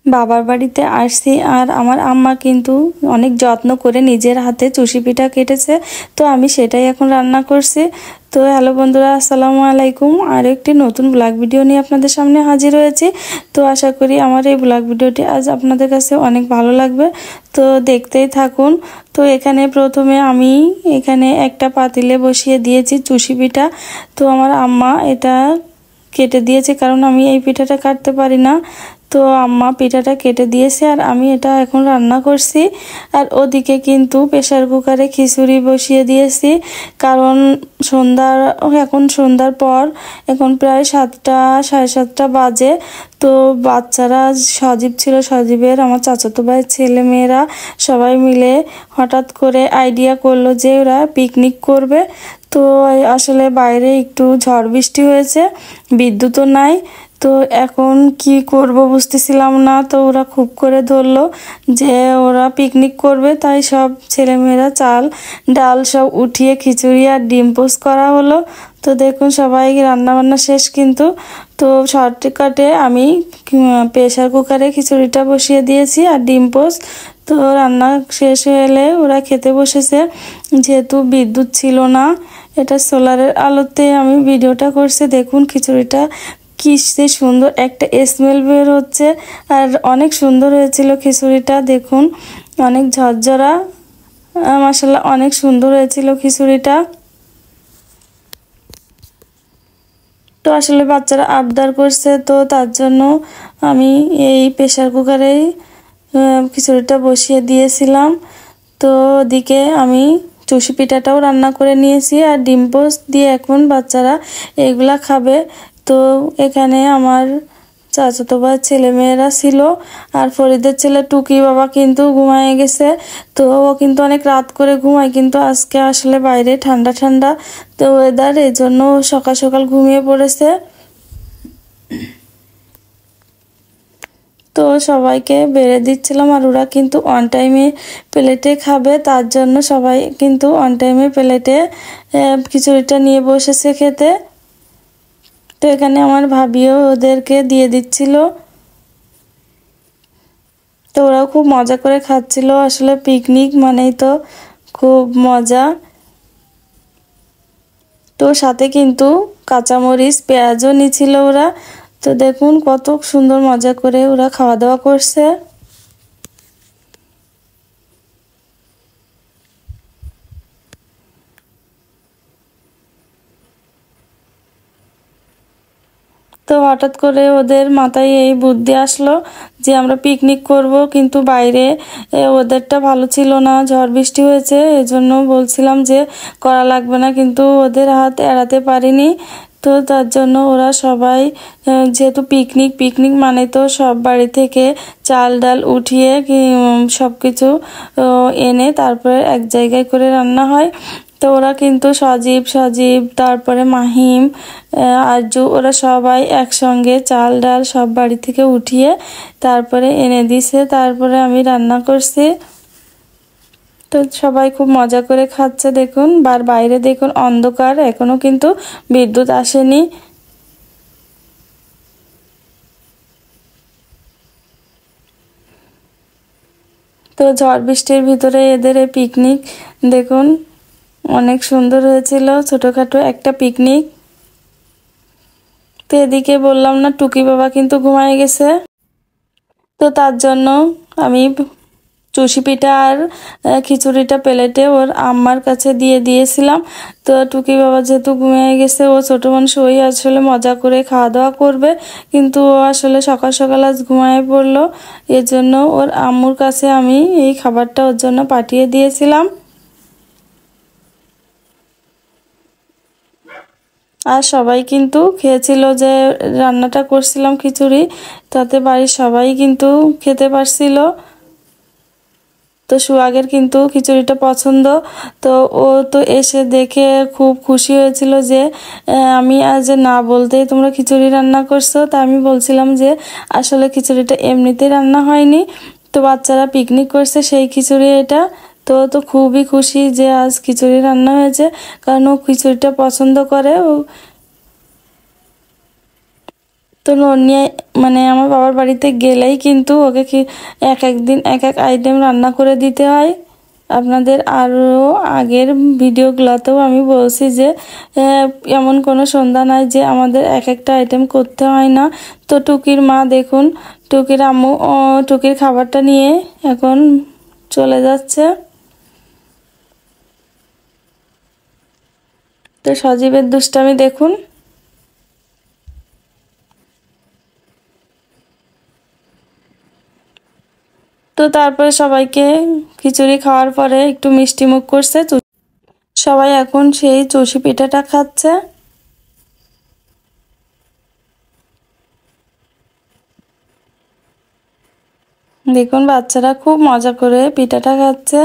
বাবার বাড়িতে আসছি আর আমার আম্মা কিন্তু অনেক যত্ন করে নিজের হাতে চুষি পিঠা কেটেছে। তো আমি সেটাই এখন রান্না করছি। তো হ্যালো বন্ধুরা, আসসালামু আলাইকুম। আর একটি নতুন ব্লগ ভিডিও নিয়ে আপনাদের সামনে হাজির হয়েছি। তো আশা করি আমার এই ব্লগ ভিডিওটি আজ আপনাদের কাছে অনেক ভালো লাগবে। তো দেখতেই থাকুন। তো এখানে প্রথমে আমি এখানে একটা পাতিলে বসিয়ে দিয়েছি চুষি পিঠা। তো আমার আম্মা এটা কেটে দিয়েছে, কারণ আমি এই পিঠাটা কাটতে পারি না। তো আম্মা পিঠাটা কেটে দিয়েছে আর আমি এটা এখন রান্না করছি। আর ওদিকে কিন্তু প্রেসার কুকারে খিচুড়ি বসিয়ে দিয়েছি, কারণ এখন সন্ধ্যার পর, এখন প্রায় 7টা 7:30 বাজে। তো বাচ্চারা সজীব ছিল, সজীবের আমার চাচাতো ভাইয়ের ছেলে মেয়েরা সবাই মিলে হঠাৎ করে আইডিয়া করলো যে ওরা পিকনিক করবে। তো আসলে বাইরে একটু ঝড় বৃষ্টি হয়েছে, বিদ্যুৎও নাই। তো এখন কি করব বুঝতেছিলাম না। তো ওরা খুব করে ধরলো যে ওরা পিকনিক করবে, তাই সব ছেলেমেয়েরা চাল ডাল সব উঠিয়ে খিচুড়ি আর ডিম পোস্ট করা হলো। তো দেখুন সবাই রান্না বান্না শেষ কিন্তু। তো শর্টকাটে আমি প্রেসার কুকারে খিচুড়িটা বসিয়ে দিয়েছি আর ডিম পোস্ট। তো রান্না শেষ হয়ে এলে ওরা খেতে বসেছে, যেহেতু বিদ্যুৎ ছিল না। এটা সোলারের আলোতে আমি ভিডিওটা করছি। দেখুন খিচুড়িটা কি সুন্দর একটা স্মেল বের হচ্ছে, আর অনেক সুন্দর হয়েছিল খিচুড়িটা। দেখুন অনেক ঝরঝরা, মাশাআল্লাহ অনেক সুন্দর হয়েছিল খিচুড়িটা। তো আসলে বাচ্চারা আবদার করছে, তো তার জন্য আমি এই প্রেসার কুকারেই খিচুড়িটা বসিয়ে দিয়েছিলাম। তো ওদিকে আমি চুষি পিঠাটাও রান্না করে নিয়েছি আর ডিম পোস্ট দিয়ে এখন বাচ্চারা এগুলা খাবে। তো এখানে আমার চাচাতো ভাই ছেলেমেয়েরা ছিল, আর ফরিদের ছেলে টুকি বাবা কিন্তু ঘুমায় গেছে। তো ও কিন্তু অনেক রাত করে ঘুমায়, কিন্তু আজকে আসলে বাইরে ঠান্ডা ঠান্ডা তো ওয়েদার, এই জন্য সকাল সকাল ঘুমিয়ে পড়েছে। তো সবাইকে বেড়ে দিচ্ছিলাম, আর ওরা কিন্তু অন টাইমে প্লেটে খাবে, তার জন্য সবাই কিন্তু অন টাইমে প্লেটে খিচুড়িটা নিয়ে বসেছে খেতে। তো এখানে আমার ভাবিও ওদেরকে দিয়ে দিচ্ছিল। তো ওরাও খুব মজা করে খাচ্ছিল। আসলে পিকনিক মানেই তো খুব মজা। তো সাথে কিন্তু কাঁচামরিচ পেঁয়াজও নিছিল ওরা। তো দেখুন কত সুন্দর মজা করে ওরা খাওয়া দাওয়া করছে। তো হঠাৎ করে ওদের মাথায় এই বুদ্ধি আসলো যে আমরা পিকনিক করব, কিন্তু বাইরে ওদেরটা ভালো ছিল না, ঝড় বৃষ্টি হয়েছে। এজন্য বলছিলাম যে করা লাগবে না, কিন্তু ওদের হাত এড়াতে পারিনি। তো তার জন্য ওরা সবাই, যেহেতু পিকনিক পিকনিক মানে তো সব বাড়ি থেকে চাল ডাল উঠিয়ে সব কিছু এনে তারপরে এক জায়গায় করে রান্না হয়। তো ওরা কিন্তু সজীব সজীব তারপরে মাহিম আরজু ওরা সবাই একসঙ্গে চাল ডাল সব বাড়ি থেকে উঠিয়ে তারপরে এনে দিছে, তারপরে আমি রান্না করছি। তো সবাই খুব মজা করে খাচ্ছে। দেখুন বাইরে দেখুন অন্ধকার, এখনো কিন্তু বিদ্যুৎ আসেনি। তো ঝড় বৃষ্টির ভিতরে এদের এই পিকনিক দেখুন অনেক সুন্দর হয়েছিল, ছোটখাটো একটা পিকনিক। তো এদিকে বললাম না টুকি বাবা কিন্তু ঘুমায় গেছে। তো তার জন্য আমি চুষি পিঠা আর খিচুড়িটা প্লেটে ওর আম্মার কাছে দিয়ে দিয়েছিলাম। তো টুকি বাবা যেহেতু ঘুমিয়ে গেছে, ও ছোট মানুষ, ওই আসলে মজা করে খাওয়া দাওয়া করবে, কিন্তু ও আসলে সকাল সকাল আজ ঘুমিয়ে পড়লো। এর জন্য ওর আম্মুর কাছে আমি এই খাবারটা ওর জন্য পাঠিয়ে দিয়েছিলাম। আর সবাই কিন্তু খেয়েছিল, যে রান্নাটা করছিলাম খিচুড়ি, তাতে বাড়ির সবাই কিন্তু খেতে পারছিল। তো সুহাগের কিন্তু খিচুড়িটা পছন্দ। তো ও তো এসে দেখে খুব খুশি হয়েছিল যে আমি আজ না বলতেই তোমরা খিচুড়ি রান্না করছো। তা আমি বলছিলাম যে আসলে খিচুড়িটা এমনিতেই রান্না হয়নি, তো বাচ্চারা পিকনিক করছে সেই খিচুড়ি এটা। তো তো খুবই খুশি যে আজ খিচুড়ি রান্না হয়েছে, কারণ ও খিচুড়িটা পছন্দ করে। ও তো ননিয়া মানে আমার বাবার বাড়িতে গেলেই কিন্তু ওকে কি এক এক দিন এক এক আইটেম রান্না করে দিতে হয়। আপনাদের আরও আগের ভিডিওগুলোতেও আমি বলছি যে এমন কোনো সন্ধ্যা নাই যে আমাদের এক একটা আইটেম করতে হয় না। তো টুকির মা দেখুন, টুকির আম্মু টুকির খাবারটা নিয়ে এখন চলে যাচ্ছে। তো সজীবের দুষ্টামি দেখুন। তো তারপরে সবাইকে খিচুড়ি খাওয়ার পরে একটু মিষ্টি মুখ করছে। সবাই এখন সেই চষি পিঠাটা খাচ্ছে। দেখুন বাচ্চারা খুব মজা করে পিঠাটা খাচ্ছে।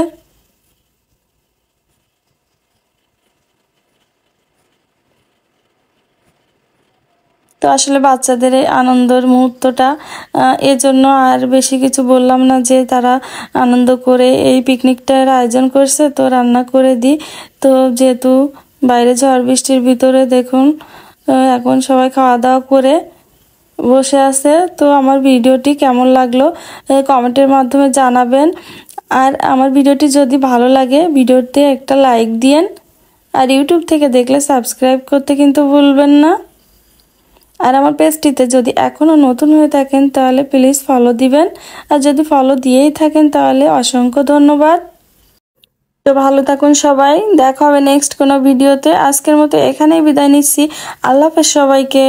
তো আসলে বাচ্চাদের এই আনন্দের মুহূর্তটা এজন্য আর বেশি কিছু বললাম না, যে তারা আনন্দ করে এই পিকনিকটার আয়োজন করছে তো রান্না করে দিই। তো যেহেতু বাইরে ঝড় বৃষ্টির ভিতরে দেখুন এখন সবাই খাওয়া দাওয়া করে বসে আছে। তো আমার ভিডিওটি কেমন লাগলো কমেন্টের মাধ্যমে জানাবেন। আর আমার ভিডিওটি যদি ভালো লাগে ভিডিওতে একটা লাইক দিয়েন, আর ইউটিউব থেকে দেখলে সাবস্ক্রাইব করতে কিন্তু ভুলবেন না। আর আমার পেজটিতে যদি এখনও নতুন হয়ে থাকেন তাহলে প্লিজ ফলো দিবেন, আর যদি ফলো দিয়েই থাকেন তাহলে অসংখ্য ধন্যবাদ। তো ভালো থাকুন সবাই, দেখা হবে নেক্সট কোনো ভিডিওতে। আজকের মতো এখানেই বিদায় নিচ্ছি। আল্লাহ হাফেজ সবাইকে।